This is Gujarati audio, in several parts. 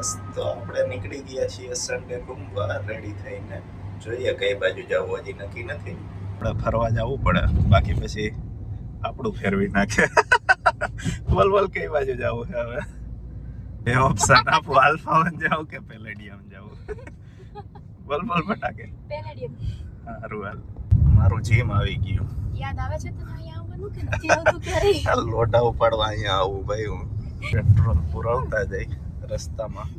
બસ તો આપણે નીકળી ગયા છીએ સન્ડે ઘૂમવા રેડી થઈને. જોઈએ કઈ બાજુ જવું હજી નક્કી નથી. આપણે ફરવા જવું પડે, બાકી પછી આપણું ફેરવી નાખે. વલવલ કઈ બાજુ જવું છે હવે? એ ઓપ્શન આપો, આલ્ફા વન જાવ કે પેલેડિયમ જાવ? વલવલ ફટાકે પેલેડિયમ. સારું હાલ. મારું જીમ આવી ગયું. યાદ આવે છે તને અહીંયા આવવાનું કે નથી આવતું ક્યારે? લોટા ઉપાડવા અહીંયા આવું ભાઈ. હું પેટ્રોલ પુરાવતા જઈ રસ્તામાં.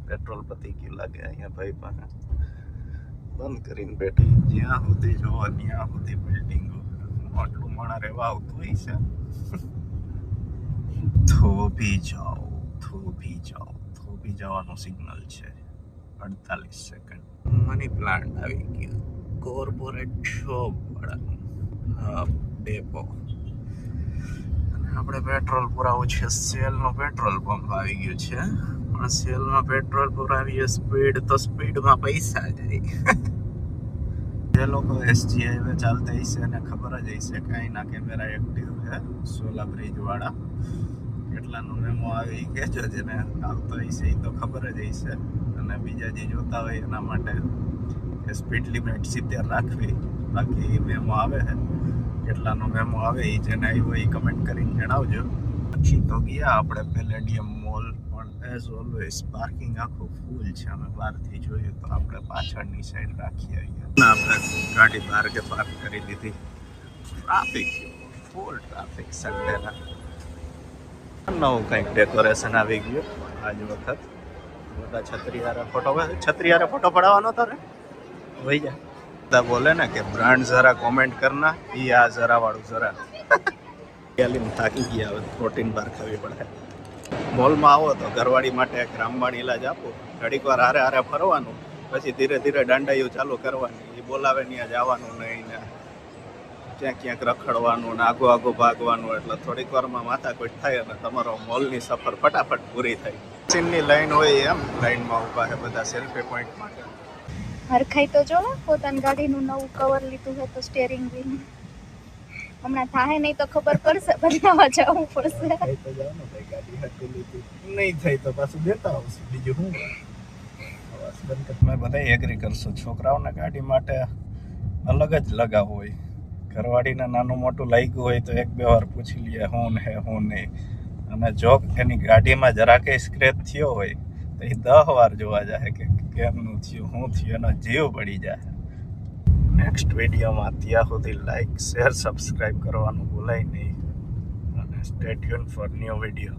પેટ્રોલ પતી ગયું લાગે અહીંયા ભાઈ પાસે. બંધ કરીને બેઠી. જ્યાં સુધી જોવો ત્યાં સુધી બિલ્ડિંગો. આટલું માણા રહેવા આવતું હોય છે. થોભી જવાનું સિગ્નલ છે. 48 સેકન્ડ. મની પ્લાન્ટ આવી ગયું. કોર્પોરેટ શોપ વાળા ડેપો. આપણે પેટ્રોલ પુરાવું છે. સેલનો પેટ્રોલ પંપ આવી ગયું છે. પણ સેલમાં પેટ્રોલ પુરાવીએ સ્પીડમાં પૈસા જાય. જે લોકો એસજી હાઈવે ચાલતા હશે એને ખબર જ હશે કે અહીંના કેમેરા એક્ટિવ છે. સોલા બ્રિજ વાળા કેટલાનો મેમો આવી કહેજો. જેને આવતો હશે એ તો ખબર જ હશે. અને બીજા જે જોતા હોય એના માટે સ્પીડ લિમિટ 70 રાખવી. બાકી મેમો આવે છે, કેટલાનો મેમો આવે એ જેને આવ્યો એ કમેન્ટ કરીને જણાવજો. પછી તો ગયા આપણે પેલેડિયમ મોલ, પણ એઝ ઓલવેઝ પાર્કિંગ આખું ફૂલ છે. અમે બહારથી જોયું તો આપણે પાછળની સાઈડ રાખી અહીંયા. આપણે ગાડી બહાર કે પાર્ક કરી દીધી. ટ્રાફિક, ફૂલ ટ્રાફિક સન્ડેના. નવું કંઈક ડેકોરેશન આવી ગયું આજ વખત. મોટા છત્રીવાળા ફોટો પડાવવાનો તારે વહી જા. બોલે ને કે બ્રાન્ડ જરા કોમેન્ટ કરના, ઈ આ જરા વાળું જરા. થાકી ગયા, હવે પ્રોટીન બાર ખાવી પડે. મોલમાં આવો તો ઘરવાળી માટે એક રામબાણ ઇલાજ આપો. ઘડીક વાર હારે ફરવાનું, પછી ધીરે ધીરે દાંડાઈઓ ચાલુ કરવાની. એ બોલાવે ત્યાં જવાનું નહીં ને ક્યાંક રખડવાનું ને આગો ભાગવાનું. એટલે થોડીક વારમાં માથાકૂટ થાય અને તમારો મોલની સફર ફટાફટ પૂરી થાય. સીનની લાઈન હોય એમ લાઈનમાં ઊભા છે બધા સેલ્ફી પોઈન્ટ માટે. હરખાઈ તો જો પોતાની ગાડીનું નવું કવર લીધું છે તો સ્ટીયરિંગ વ્હીલ હમણાં થાય નહીં તો ખબર પડશે, બદલાવા જવું પડશે. નહીં થાય તો પાછું દેતા આવશે. બીજું શું મેં બધા એગ્રી કરશું. છોકરાઓને ગાડી માટે અલગ જ લગાવ હોય. ઘરવાળીને નાનું મોટું લાગ્યું હોય તો 1-2 વાર પૂછી લઈએ હું નહીં. અને જો એની ગાડીમાં જરા કંઈ સ્ક્રેચ થયો હોય તો એ 10 વાર જોવા જાય કે કેમનું થયું, શું થયું, એનો જીવ પડી જાય. નેક્સ્ટ વિડીયોમાં ત્યાં સુધી લાઈક, શેર, સબસ્ક્રાઈબ કરવાનું ભૂલાય નહીં. અને stay tune for new video.